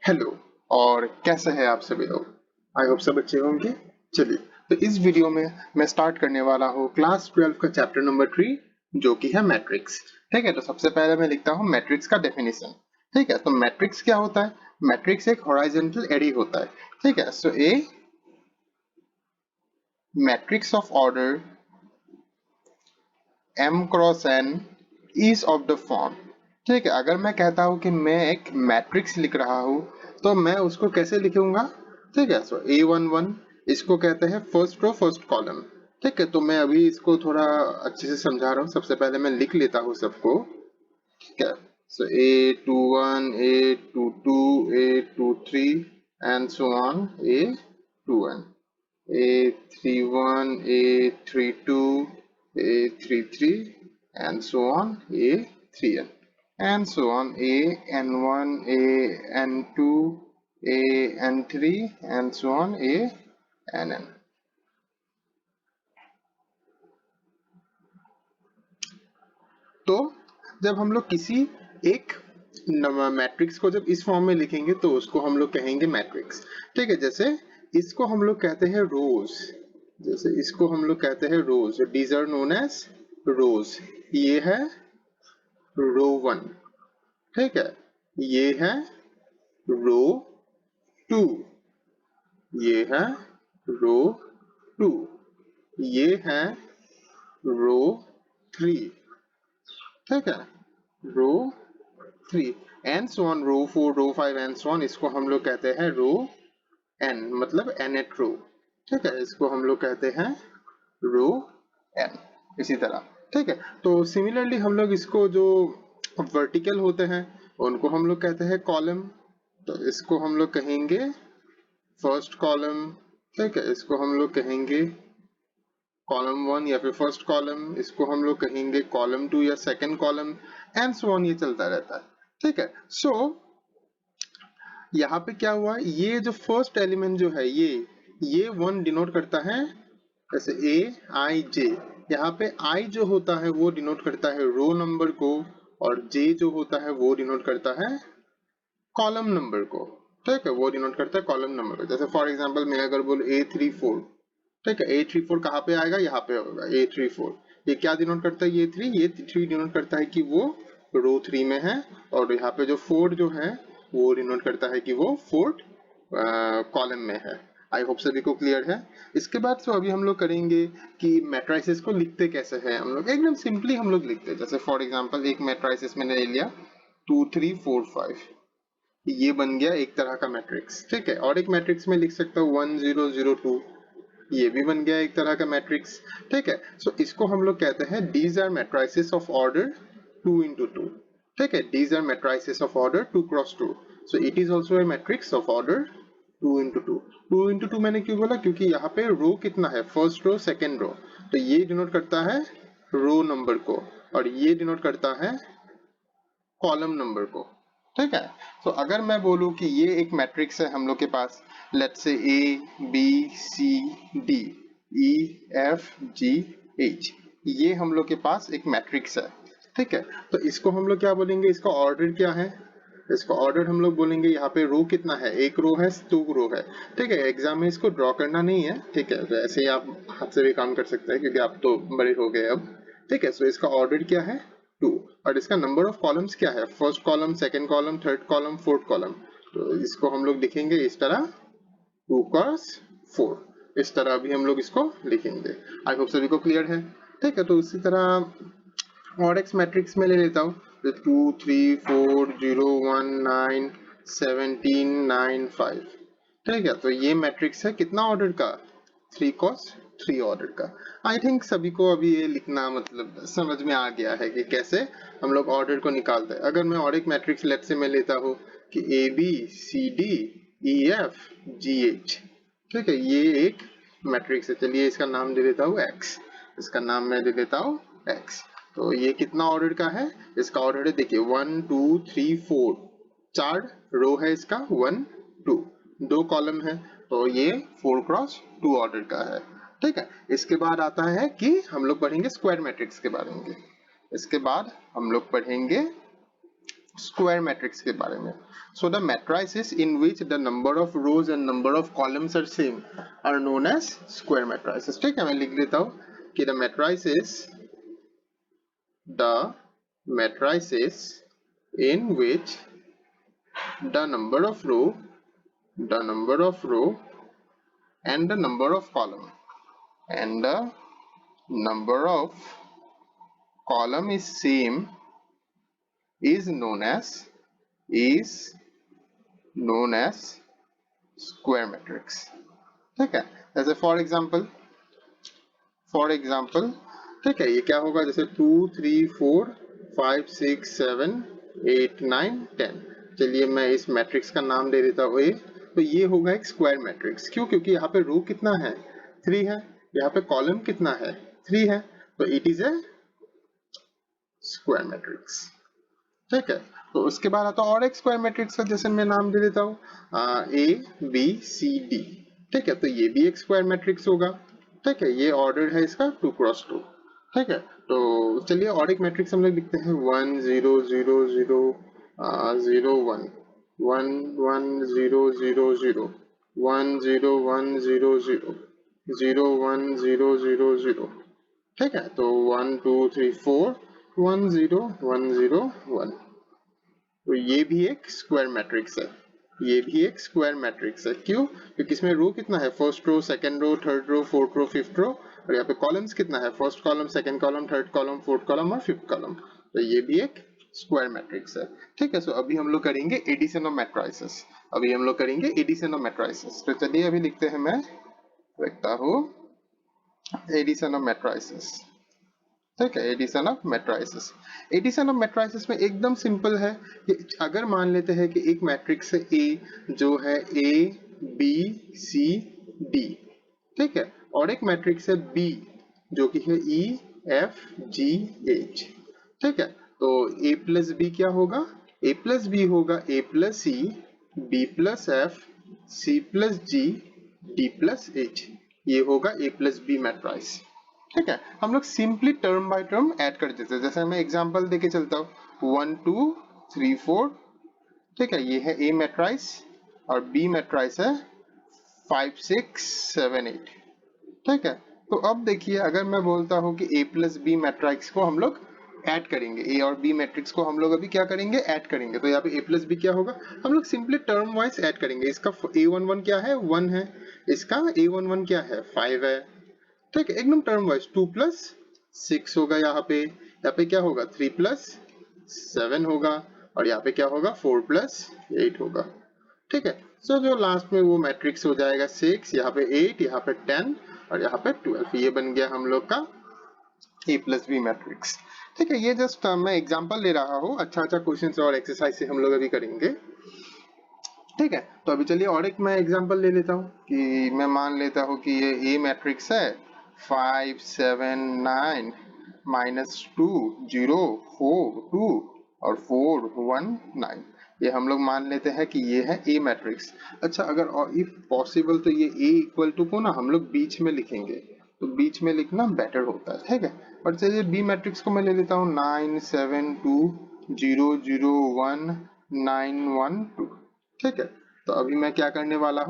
Hello और कैसे हैं आप सभी लोग। आई होप सब अच्छे होंगे। चलिए, तो इस वीडियो में मैं स्टार्ट करने वाला हूँ क्लास 12 का चैप्टर नंबर 3 जो कि है मैट्रिक्स। ठीक है, तो सबसे पहले मैं लिखता हूँ मैट्रिक्स का डेफिनेशन। ठीक है, तो मैट्रिक्स क्या होता है? मैट्रिक्स एक हॉरिजॉन्टल एरे होता है। ठीक है, so a matrix of order m cross n is of the form. ठीक है, अगर मैं कहता हूँ कि मैं एक मैट्रिक्स लिख रहा हूँ तो मैं उसको कैसे लिखूंगा? ठीक है, सो A11 इसको कहते हैं फर्स्ट रो फर्स्ट कॉलम। ठीक है, तो मैं अभी इसको थोड़ा अच्छे से समझा रहा हूँ। सबसे पहले मैं लिख लेता हूँ सबको। ठीक है, सो A21 A22 A23 and so on A21 A31 A32 A33 and so on A3n and so on AN1 AN2 AN3 and so on ANN। तो जब हम लोग किसी एक मैट्रिक्स को जब इस फॉर्म में लिखेंगे तो उसको हम लोग कहेंगे मैट्रिक्स। ठीक है, जैसे इसको हम लोग कहते हैं रोज। जैसे इसको हम लोग कहते हैं रोज, दीज आर नोन एज रोज। ये है रो 1। ठीक है, ये है रो 2, ये है रो 2, ये है रो 3। ठीक है, row 3 and so on, row 4 row 5 and so on. इसको हम लोग कहते हैं रो n, मतलब nth रो। ठीक है, इसको हम लोग कहते हैं रो n। इसी तरह ठीक है, तो सिमिलरली हम लोग इसको जो वर्टिकल होते हैं उनको हम लोग कहते हैं कॉलम। तो इसको हम लोग कहेंगे फर्स्ट कॉलम। ठीक है, इसको हम लोग कहेंगे कॉलम 1 या फिर फर्स्ट कॉलम। इसको हम लोग कहेंगे कॉलम 2 या second column and so on. ये चलता रहता है। ठीक है, सो यहाँ पे क्या हुआ, ये जो फर्स्ट एलिमेंट जो है ये 1 डिनोट करता है। जैसे A I J, यहाँ पे I जो होता है वो डिनोट करता है रो नंबर को और J जो होता है वो डिनोट करता है कॉलम नंबर को। ठीक है, वो डिनोट करता है कॉलम नंबर को। जैसे फॉर एग्जांपल मैं अगर बोलूं A34, ठीक है, A34 कहाँ पे आएगा? यहाँ पे होगा A34। ये क्या डिनोट करता है? ये 3, ये 3 डिनोट करता है कि वो रो 3 में है। और यहाँ पे जो 4 जो है वो डिनोट करता है कि वो फोर्थ कॉलम में है। आई होप सभी को क्लियर है। इसके बाद तो अभी हम लोग करेंगे कि मैट्राइसिस को लिखते कैसे हैं। हम लोग एकदम सिंपली हम लोग लिखते हैं। जैसे फॉर एग्जांपल एक मैट्राइसिस मैंने ले लिया 2 3 4 5, ये बन गया एक तरह का मैट्रिक्स। ठीक है, और एक मैट्रिक्स में लिख सकता हूँ 1 0 0 2, ये भी बन गया एक तरह का मैट्रिक्स। ठीक है, सो इसको हम लोग कहते हैं these are matrices of order 2 into 2। ठीक है, these are matrices of order 2 cross 2। So it is also a matrix of order 2 into 2। 2 into 2 मैंने क्यों बोला? क्योंकि यहाँ पे रो कितना है? First row second row. तो ये डिनोट करता है रो नंबर को और ये डिनोट करता है कॉलम नंबर को। ठीक है, तो अगर मैं बोलूं कि ये एक मैट्रिक्स है हम लोग के पास, लेट्स से ABCDEFGH, ये हम लोग के पास एक मैट्रिक्स है। ठीक है, तो इसको हम लोग क्या बोलेंगे? इसका ऑर्डर क्या है? इसका ऑर्डर हम लोग बोलेंगे यहाँ पे रो कितना है? एक रो है, 2 रो है। ठीक है, एग्जाम में इसको ड्रॉ करना नहीं है। ठीक है, तो ऐसे ही आप हाथ से भी काम कर सकते हैं क्योंकि आप तो बड़े हो गए अब। ठीक है, सो इसका ऑर्डर क्या है? 2। और इसका नंबर ऑफ कॉलम्स क्या है? First column, second column, third column, fourth column. तो इसको हम लोग लिखेंगे इस तरह 2 क्रॉस 4। इस तरह भी हम लोग इसको लिखेंगे। आई होप सभी को क्लियर है। ठीक है, तो उसी तरह और एक्स मैट्रिक्स में ले लेता हूँ 2 3 4 0 1 9 17 9 5। ठीक है, तो ये मैट्रिक्स है कितना ऑर्डर का? 3 cos 3 ऑर्डर का। आई थिंक सभी को अभी ये लिखना मतलब समझ में आ गया है कि कैसे हम लोग ऑर्डर को निकालते हैं। अगर मैं और एक मैट्रिक्स लेट से मैं लेता हूँ कि ABCDEFGH। ठीक है, ये एक मैट्रिक्स है। चलिए इसका नाम दे देता हूँ X। इसका नाम मैं दे देता हूँ X। तो ये कितना ऑर्डर का है? इसका ऑर्डर है, देखिए 1 2 3 4, 4 रो है इसका, 1 2, 2 कॉलम है, तो ये 4 क्रॉस 2 ऑर्डर का है। ठीक है, इसके बाद आता है कि हम लोग पढ़ेंगे स्क्वायर मैट्रिक्स के बारे में। इसके बाद हम लोग पढ़ेंगे स्क्वायर मैट्रिक्स के बारे में। So the matrices in which the number of rows and number of columns are same are known as square matrices. ठीक है, मैं लिख लेता हूँ कि the matrices in which the number of row and the number of column is same is known as square matrix। ठीक है, जैसे फॉर एग्जाम्पल ठीक है, ये क्या होगा, जैसे 2 3 4 5 6 7 8 9 10। चलिए मैं इस मैट्रिक्स का नाम दे देता हूँ ए। तो ये होगा एक स्क्वायर मैट्रिक्स। क्यों? क्योंकि यहाँ पे रो कितना है, 3 है, यहाँ पे कॉलम कितना है, 3 है, तो it is a square matrix. ठीक है, तो उसके बाद आता और एक स्क्वायर मैट्रिक्स का, जैसे मैं नाम दे देता हूँ ए बी सी डी। ठीक है, तो ये भी एक स्क्वायर मैट्रिक्स होगा। ठीक है, ये ऑर्डर है इसका 2 क्रॉस 2। ठीक है, तो चलिए और एक मैट्रिक्स हम लोग लिखते हैं 1 0 0 0 0 1 1 1 0 0 0 1 0 1 0 0 0 1 0 0 0। ठीक है, तो 1 2 3 4 1 0 1 0 1। तो ये भी एक स्क्वायर मैट्रिक्स है, ये भी एक स्क्वायर मैट्रिक्स है। क्यों? क्योंकि इसमें रो कितना है, first row, second row, third row, fourth row, fifth row, और यहाँ पे कॉलम्स कितना है, first column, second column, third column, fourth column और फिफ्थ कॉलम। तो ये भी एक स्क्वायर मैट्रिक्स है। ठीक है, सो अभी हम लोग करेंगे एडिशन ऑफ मैट्रिसेस। तो चलिए अभी लिखते हैं, मैं लिखता हूँ एडिशन ऑफ मैट्रिसेस। ठीक है, एडिशन ऑफ मैट्रिसेस में एकदम सिंपल है कि अगर मान लेते हैं कि एक मैट्रिक्स है ए, जो है ए बी सी डी। ठीक है, और एक मैट्रिक्स है बी जो कि है ई एफ जी एच। ठीक है, तो ए प्लस बी क्या होगा, ए प्लस बी होगा A plus C B plus F C plus G D plus H. ये होगा ए प्लस बी मैट्रिक्स। ठीक है, हम लोग simply term by term add कर देते हैं। जैसे मैं एग्जांपल देके चलता हूँ 1 2 3 4। ठीक है, ये है ए मैट्रिक्स और बी मैट्रिक्स है 5 6 7 8। ठीक है, तो अब देखिए अगर मैं बोलता हूँ कि ए प्लस बी मैट्रिक्स को हम लोग ऐड करेंगे, ए और बी मैट्रिक्स को हम लोग अभी क्या करेंगे, ऐड करेंगे। तो यहाँ पे ए प्लस बी क्या होगा, हम लोग सिंपली टर्म वाइज ऐड करेंगे। इसका A11 क्या है, 1 है, इसका A11 क्या है, 5 है। ठीक है, एकदम टर्म वाइज 2 प्लस 6 होगा, यहाँ पे क्या होगा, 3 प्लस 7 होगा, और यहाँ पे क्या होगा, 4 प्लस 8 होगा। ठीक है, सो जो लास्ट में वो मैट्रिक्स हो जाएगा 6, यहाँ पे 8, यहाँ पे 10 और यहाँ पे 12। ये बन गया हम लोग का ए प्लस बी मैट्रिक्स। ठीक है, ये जस्ट मैं एग्जांपल ले रहा हूँ, अच्छा क्वेश्चन और एक्सरसाइज से हम लोग अभी करेंगे। ठीक है, तो अभी चलिए और एक मैं एग्जांपल ले लेता हूँ कि मैं मान लेता हूँ कि ये ए मैट्रिक्स है 5 7 9 -2 0 4 2 और 4 1 9। ये हम लोग मान लेते हैं कि ये है ए मैट्रिक्स। अच्छा, अगर इफ पॉसिबल तो ये ए इक्वल टू को ना हम लोग बीच में लिखेंगे, तो बीच में लिखना बेटर होता है। ठीक है, और चलिए बी मैट्रिक्स को मैं ले लेता हूँ 9 7 2 0 0 1 9 1 2। ठीक है, तो अभी मैं क्या करने वाला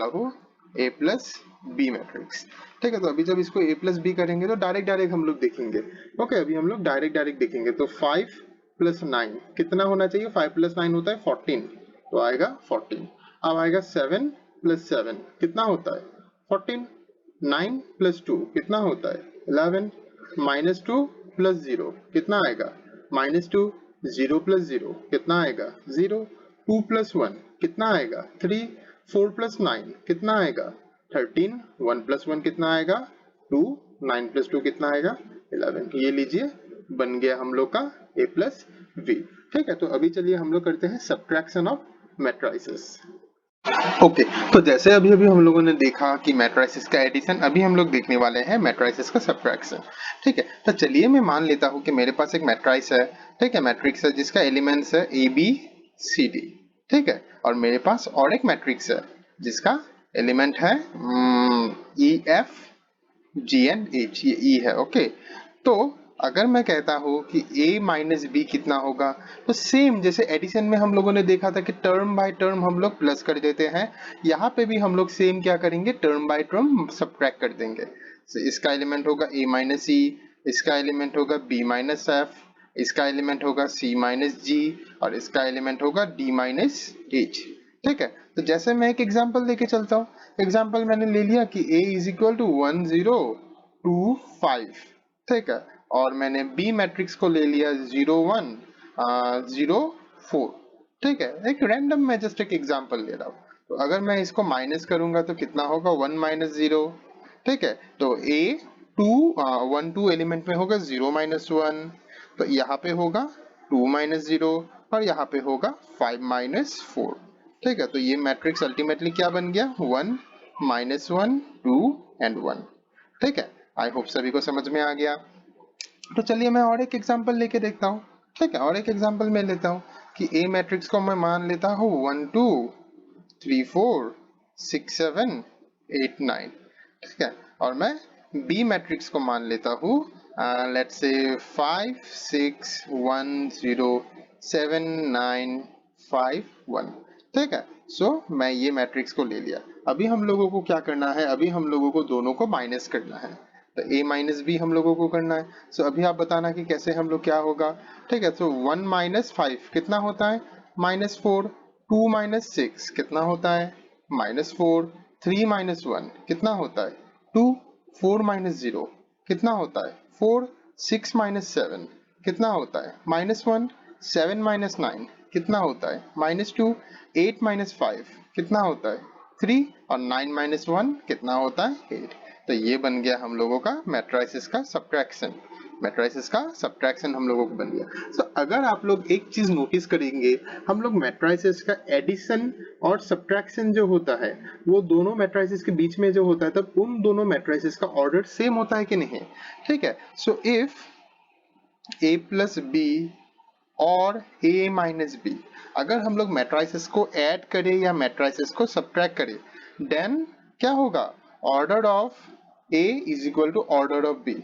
हूँ, ए प्लस बी मैट्रिक्स। ठीक है, तो अभी जब इसको ए प्लस बी करेंगे तो डायरेक्ट हम लोग देखेंगे। ओके, अभी हम लोग डायरेक्ट देखेंगे। तो 5 प्लस 9 कितना होना चाहिए, 5 प्लस 9 होता है 14, तो आएगा 14। अब आएगा 7 प्लस 7 कितना होता है 14। 9 प्लस 2 कितना होता है 11। -2 प्लस 0 कितना आएगा -2। 0 प्लस 0 कितना आएगा 0। 2 प्लस 1 कितना आएगा 3। 4 प्लस 9 कितना आएगा 13। 1 प्लस 1 कितना आएगा 2। 9 प्लस 2 कितना आएगा 11। ये लीजिए, बन गया हम लोग का ए प्लस बी। ठीक है, तो अभी चलिए हम लोग करते हैं सब्ट्रैक्शन ऑफ मैट्रिसेस। ओके, तो जैसे अभी हम लोगों ने देखा कि मैट्रिसेस का एडिशन, अभी हम लोग देखने वाले हैं मैट्रिसेस का सब्ट्रैक्शन। ठीक है, तो चलिए मैं मान लेता हूँ कि मेरे पास एक मैट्रिक्स है। ठीक है, मैट्रिक्स है जिसका एलिमेंट्स है ए बी सी डी। ठीक है, और मेरे पास और एक मैट्रिक्स है जिसका एलिमेंट है E F G and H, ये ई है। ओके, तो अगर मैं कहता हूँ कि a माइनस बी कितना होगा, तो सेम जैसे एडिशन में हम लोगों ने देखा था कि टर्म बाय टर्म हम लोग प्लस कर देते हैं, यहाँ पे भी हम लोग सेम क्या करेंगे, टर्म बाय टर्म सब्ट्रैक्ट कर देंगे। तो इसका एलिमेंट होगा a माइनस सी, इसका एलिमेंट होगा b माइनस एफ, इसका एलिमेंट होगा c माइनस जी, और इसका एलिमेंट होगा d माइनस एच। ठीक है, तो जैसे मैं एक एग्जांपल लेके चलता हूँ। एग्जांपल मैंने ले लिया कि a इज इक्वल टू 1 0 2 5। ठीक है, और मैंने बी मैट्रिक्स को ले लिया 0 1 0 4। ठीक है, एक रैंडम मैं जस्ट एक एग्जांपल ले रहा हूँ। तो अगर मैं इसको माइनस करूंगा तो कितना होगा, 1 माइनस 0। ठीक है, तो a 1 2 एलिमेंट में होगा 0 माइनस 1, तो यहाँ पे होगा 2 माइनस 0, और यहाँ पे होगा 5 माइनस 4। ठीक है, तो ये मैट्रिक्स अल्टीमेटली क्या बन गया, 1 माइनस 1 2 एंड 1। ठीक है, आई होप सभी को समझ में आ गया। तो चलिए मैं और एक एग्जांपल लेके देखता हूँ। ठीक है, और एक एग्जांपल मैं लेता हूँ कि ए मैट्रिक्स को मैं मान लेता हूँ 1 2 3 4 6 7 8 9। ठीक है, और मैं बी मैट्रिक्स को मान लेता हूँ लेट्स से 5 6 1 0 7 9 5 1। ठीक है, सो मैं ये मैट्रिक्स को ले लिया। अभी हम लोगों को क्या करना है, अभी हम लोगों को दोनों को माइनस करना है। तो a माइनस बी हम लोगों को करना है। सो अभी आप बताना कि कैसे हम लोग क्या होगा। ठीक है, तो 1 माइनस 5 कितना होता है, माइनस 4। 2 माइनस 6 कितना होता है, माइनस 4। 3 माइनस 1 कितना होता है, 2। 4 माइनस 0 कितना होता है, 4। 6 माइनस 7 कितना होता है, माइनस 1। 7 माइनस 9 कितना होता है, माइनस 2। 8 माइनस 5 कितना होता है, 3। और 9 माइनस 1 कितना होता है, 8। तो ये बन गया हम लोगों का मैट्रिसेस का सब्ट्रैक्शन। मैट्रिसेस का सब्ट्रैक्शन हम लोगों को बन गया। सो अगर आप लोग एक चीज नोटिस करेंगे, हम लोग मैट्रिसेस का एडिशन और सब्ट्रैक्शन जो होता है वो दोनों मैट्रिसेस के बीच में जो होता है, तब उन दोनों मैट्रिसेस का ऑर्डर सेम होता है कि नहीं। ठीक है, so if a plus B और a माइनस बी, अगर हम लोग मैट्रिसेस को ऐड करें या मैट्रिसेस को सब्ट्रैक्ट करें, देन क्या होगा, order of a is equal to order of b।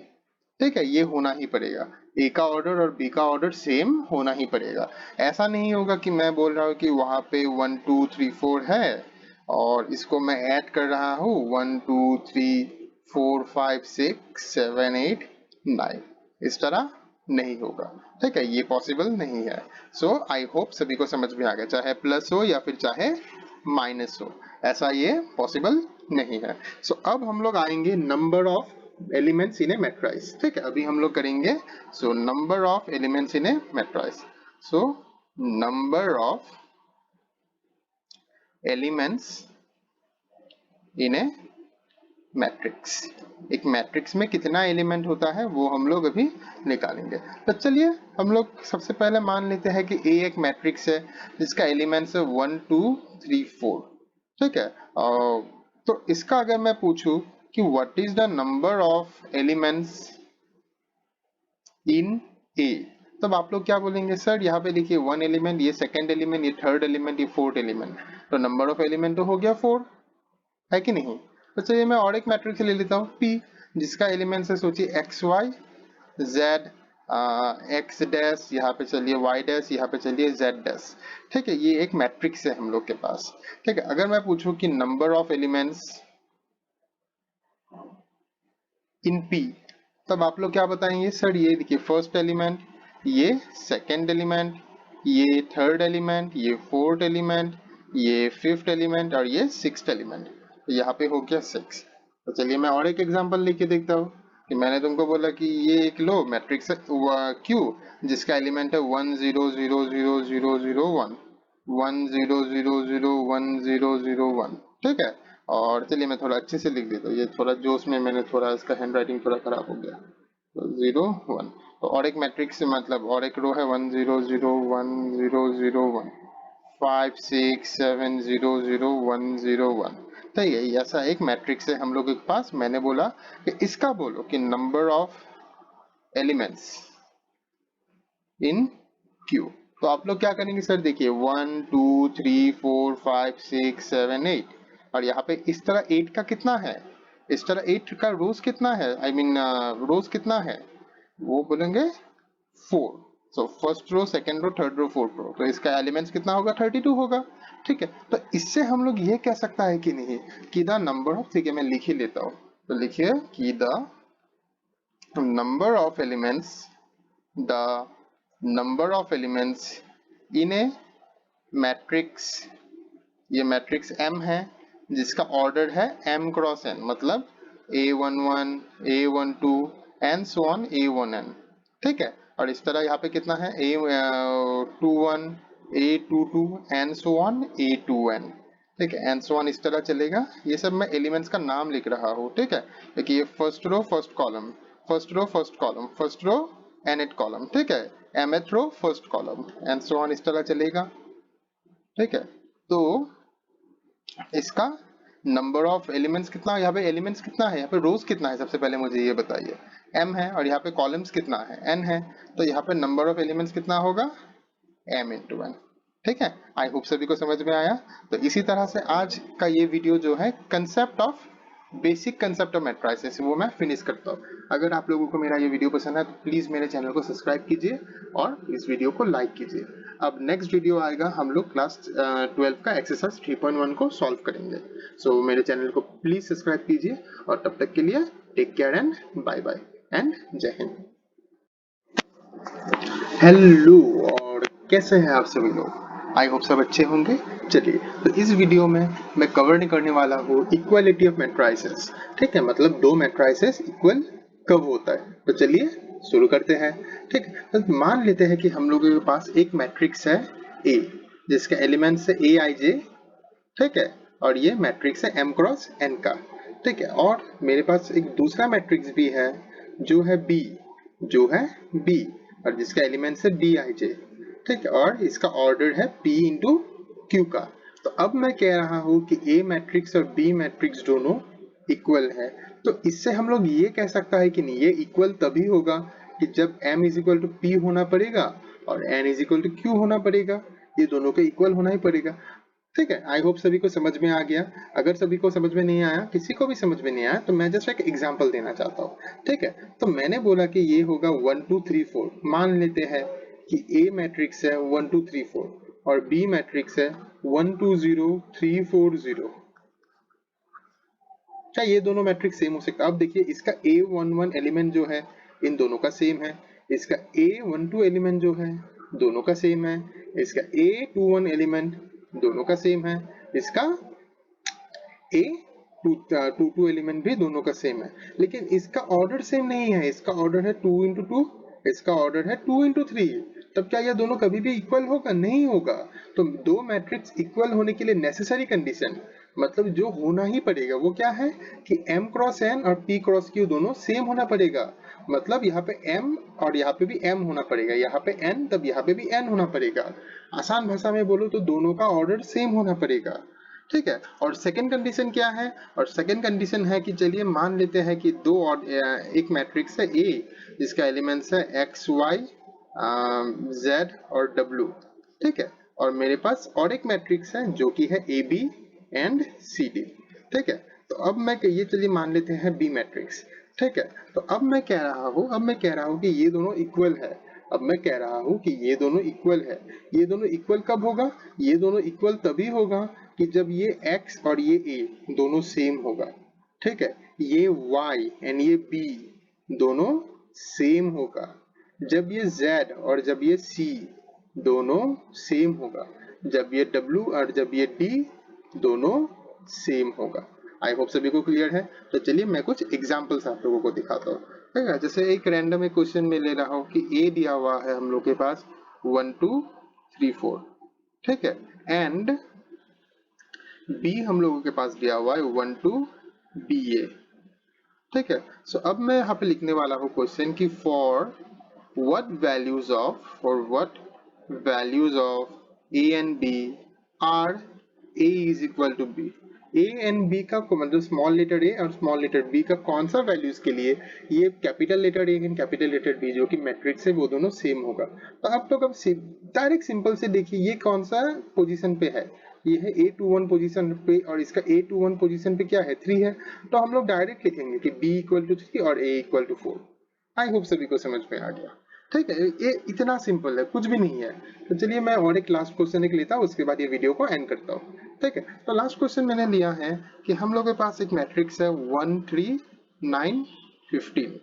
ठीक है, ये होना ही पड़ेगा, a का ऑर्डर और b का ऑर्डर सेम होना ही पड़ेगा। ऐसा नहीं होगा कि मैं बोल रहा हूँ कि वहां पे 1 2 3 4 है और इसको मैं ऐड कर रहा हूँ 1 2 3 4 5 6 7 8 9। इस तरह नहीं होगा। ठीक है, ये पॉसिबल नहीं है। सो आई होप सभी को समझ में आ गया, चाहे प्लस हो या फिर चाहे माइनस हो, ऐसा ये पॉसिबल नहीं है। सो अब हम लोग आएंगे number of elements in A matrix. ठीक है, अभी हम लोग करेंगे so number of elements in A matrix. So number of elements in A matrix, एक मैट्रिक्स में कितना एलिमेंट होता है वो हम लोग अभी निकालेंगे। तो चलिए हम लोग सबसे पहले मान लेते हैं कि A एक मैट्रिक्स है जिसका एलिमेंट्स है 1 2 3 4। ठीक है, तो इसका अगर मैं पूछूं कि what is the number of elements in A, तब आप लोग क्या बोलेंगे, सर यहाँ पे देखिए 1 एलिमेंट, ये सेकेंड एलिमेंट, ये थर्ड एलिमेंट, ये फोर्थ एलिमेंट, तो नंबर ऑफ एलिमेंट तो हो गया 4, है कि नहीं। तो चलिए मैं और एक मैट्रिक्स ले लेता हूँ P, जिसका एलिमेंट्स है सोचिए X Y Z, X dash, यहाँ पे चलिए वाई डैश, यहाँ पे चलिए जेड डैश। ठीक है, ये एक मैट्रिक्स है हम लोग के पास। ठीक है, अगर मैं पूछूं कि number of elements in P, तब आप लोग क्या बताएंगे, सर ये देखिए फर्स्ट एलिमेंट, ये सेकेंड एलिमेंट, ये थर्ड एलिमेंट, ये फोर्थ एलिमेंट, ये फिफ्थ एलिमेंट और ये सिक्स्थ एलिमेंट। तो यहाँ पे हो गया 6। तो चलिए मैं और एक एग्जांपल लेके देखता हूँ कि मैंने तुमको बोला कि ये एक लो मैट्रिक्स है Q, जिसका एलिमेंट है 1 0 0 0 0 0 1 1 0 0 0 1 0 0 1। ठीक है, और चलिए मैं थोड़ा अच्छे से लिख देता हूँ, ये थोड़ा जोश में मैंने थोड़ा इसका हैंड राइटिंग थोड़ा खराब हो गया। तो 0 1, तो और एक मैट्रिक्स मतलब और एक रो है 1 0 0 1 0 0 1 5 6 7 0 0 1 0 1। तो यही ऐसा एक मैट्रिक्स है हम लोग के पास। मैंने बोला कि इसका बोलो कि number of elements in Q। तो आप लोग क्या करेंगे, सर देखिए 1 2 3 4 5 6 7 8, और यहाँ पे इस तरह 8 का कितना है, इस तरह 8 का रोज कितना है, आई मीन रोज कितना है, वो बोलेंगे 4। So first row, second row, third row, fourth row, तो इसका एलिमेंट्स कितना होगा? 32 होगा। ठीक है, तो इससे हम लोग ये कह सकता है कि नहीं कि द नंबर ऑफ, ठीक है मैं लिख ही लेता हूँ, तो लिखिए कि the number of elements, the number of elements in A matrix, ये मैट्रिक्स M है जिसका ऑर्डर है m क्रॉस n, मतलब A11, A12 and so on A1n। ठीक है, और इस तरह यहाँ पे कितना है A21, A22 and so on A2n। ठीक है, एंड सो ऑन इस तरह चलेगा। ये सब मैं एलिमेंट्स का नाम लिख रहा हूँ। ठीक है, देखिए ये first row first column, first row first column, first row nth column, ठीक है, mth row first column and so on इस तरह चलेगा। ठीक है, तो इसका नंबर ऑफ एलिमेंट्स कितना, यहाँ पे एलिमेंट्स कितना है, यहाँ पे रोज कितना है, सबसे पहले मुझे ये बताइए। m है और यहाँ पे कॉलम्स कितना है, n है, तो यहाँ पे नंबर ऑफ एलिमेंट्स कितना होगा? m into n। ठीक है, आई होप सभी को समझ में आया। तो इसी तरह से आज का ये वीडियो जो है concept of, basic concept of matrices, वो मैं फिनिश करता हूँ। अगर आप लोगों को मेरा ये वीडियो पसंद है तो प्लीज मेरे चैनल को सब्सक्राइब कीजिए और इस वीडियो को लाइक कीजिए। अब नेक्स्ट वीडियो आएगा, हम लोग क्लास 12 का एक्सरसाइज 3.1 को सॉल्व करेंगे। सो मेरे चैनल को प्लीज सब्सक्राइब कीजिए और तब तक के लिए take care and bye bye and जय हिंद। हेलो, और कैसे हैं आप सभी लोग? आई होप सब अच्छे होंगे। चलिए, तो इस वीडियो में मैं कवर नहीं करने वाला हूँ इक्वालिटी ऑफ मैट्रिसेस। ठीक है, मतलब दो मैट्रिसेस इक्वल कब होता है। तो चलिए शुरू करते हैं। ठीक है, तो मान लेते हैं कि हम लोगों के पास एक मैट्रिक्स है A, जिसके एलिमेंट्स है AIJ। ठीक है, और ये मैट्रिक्स है M क्रॉस N का। ठीक है, और मेरे पास एक दूसरा मैट्रिक्स भी है जो है B, और जिसका एलिमेंट्स है BIJ। ठीक है, और इसका ऑर्डर है P इंटू Q का। तो अब मैं कह रहा हूँ कि A मैट्रिक्स और B मैट्रिक्स दोनों इक्वल है। तो इससे हम लोग ये कह सकता है कि नहीं, ये इक्वल तभी होगा कि जब M is equal to P होना पड़ेगा और N is equal to Q होना पड़ेगा। ये दोनों के इक्वल होना ही पड़ेगा। ठीक है, आई होप सभी को समझ में आ गया। अगर सभी को समझ में नहीं आया, किसी को भी समझ में नहीं आया, तो मैं जस्ट एक एग्जांपल देना चाहता हूँ। ठीक है, तो मैंने बोला कि ये होगा 1 2 3 4। मान लेते हैं कि A मैट्रिक्स है 1 2 3 4 और B मैट्रिक्स है 1 2 0 3 4 0। क्या ये दोनों मैट्रिक्स सेम हो सकता है? अब देखिए, इसका A11 एलिमेंट जो है इन दोनों का सेम है, इसका A12 एलिमेंट जो है दोनों का सेम है, इसका A21 एलिमेंट दोनों का सेम है, इसका A22 एलिमेंट भी दोनों का सेम है। लेकिन इसका ऑर्डर सेम नहीं है, इसका ऑर्डर है 2 इंटू 2, इसका ऑर्डर है 2 इंटू 3। तब क्या यह दोनों कभी भी इक्वल होगा? नहीं होगा। तो दो मैट्रिक्स इक्वल होने के लिए नेसेसरी कंडीशन, मतलब जो होना ही पड़ेगा वो क्या है कि M क्रॉस N और P क्रॉस Q दोनों सेम होना पड़ेगा। मतलब यहाँ पे M और यहाँ पे भी M होना पड़ेगा, यहाँ पे N तब यहाँ पे भी N होना पड़ेगा। आसान भाषा में बोलो तो दोनों का ऑर्डर सेम होना पड़ेगा। ठीक है, और सेकंड कंडीशन क्या है? और सेकंड कंडीशन है कि चलिए मान लेते हैं कि एक मैट्रिक्स है A जिसका एलिमेंट्स है X Y Z और W। ठीक है, और मेरे पास और एक मैट्रिक्स है जो कि है AB एंड CD। ठीक है, तो अब मैं ये चलिए मान लेते हैं B मैट्रिक्स। ठीक है, तो अब मैं कह रहा हूँ कि ये दोनों इक्वल है। अब मैं कह रहा हूँ कि ये दोनों इक्वल है। ये दोनों इक्वल कब होगा? ये दोनों इक्वल तभी होगा कि जब ये x और ये a दोनों सेम होगा। ठीक है, ये y एंड ये b दोनों सेम होगा। जब ये z और जब ये c दोनों सेम होगा। जब ये w और जब ये d दोनों सेम होगा। आई होप सभी को क्लियर है। तो चलिए मैं कुछ एग्जांपल्स आप लोगों को दिखाता हूँ। ठीक है, जैसे एक रैंडम एक क्वेश्चन में ले रहा हूँ कि a दिया हुआ है हम लोग के पास 1 2 3 4। ठीक है, एंड B हम लोगों के पास दिया हुआ है 1 2 BA। ठीक है, सो अब मैं यहाँ पे लिखने वाला हूँ क्वेश्चन की for what values of A and B are A is equal to B। A and B का मतलब स्मॉल लेटर A और स्मॉल लेटर B का कौन सा वैल्यूज के लिए ये capital letter A and capital letter B जो कि मैट्रिक्स है वो दोनों सेम होगा। तो आप लोग अब डायरेक्ट सिंपल से देखिए ये कौन सा पोजीशन पे है। ये है A21 पोजीशन पे और इसका A21 पोजीशन पे क्या है 3 है। तो हम लोग डायरेक्ट लिखेंगे कि B इक्वल टू 3 और A equal to 4। I hope सभी को समझ में आ गया। ठीक है, ये इतना सिंपल है, कुछ भी नहीं है। तो चलिए मैं और एक लास्ट क्वेश्चन एक लेता हूँ, उसके बाद ये वीडियो को एंड करता हूँ। ठीक है, तो लास्ट क्वेश्चन मैंने लिया है कि हम लोगों के पास एक मैट्रिक्स है 1 3 9 15।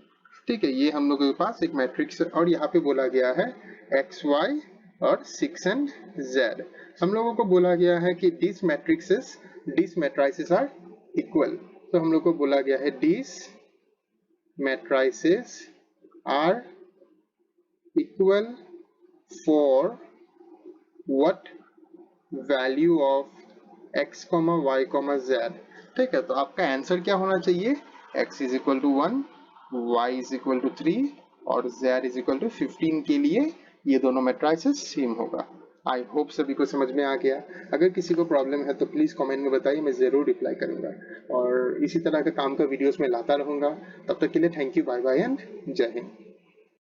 ठीक है, ये हम लोगों के पास एक मैट्रिक्स है और यहाँ पे बोला गया है एक्स वाई और 6 एंड जेड। हम लोगों को बोला गया है कि दिस मैट्रिसेस आर इक्वल। तो हम लोग को बोला गया है this matrices are equal for what value of x, y, z। ठीक है, तो आपका आंसर क्या होना चाहिए, x is equal to 1, y is equal to 3 और z इज इक्वल टू 15 के लिए ये दोनों मैट्रिसेस सेम होगा। आई होप सभी को समझ में आ गया। अगर किसी को प्रॉब्लम है तो प्लीज कमेंट में बताइए, मैं जरूर रिप्लाई करूंगा और इसी तरह के काम का वीडियोस में लाता रहूंगा। तब तक के लिए thank you, bye bye and जय हिंद।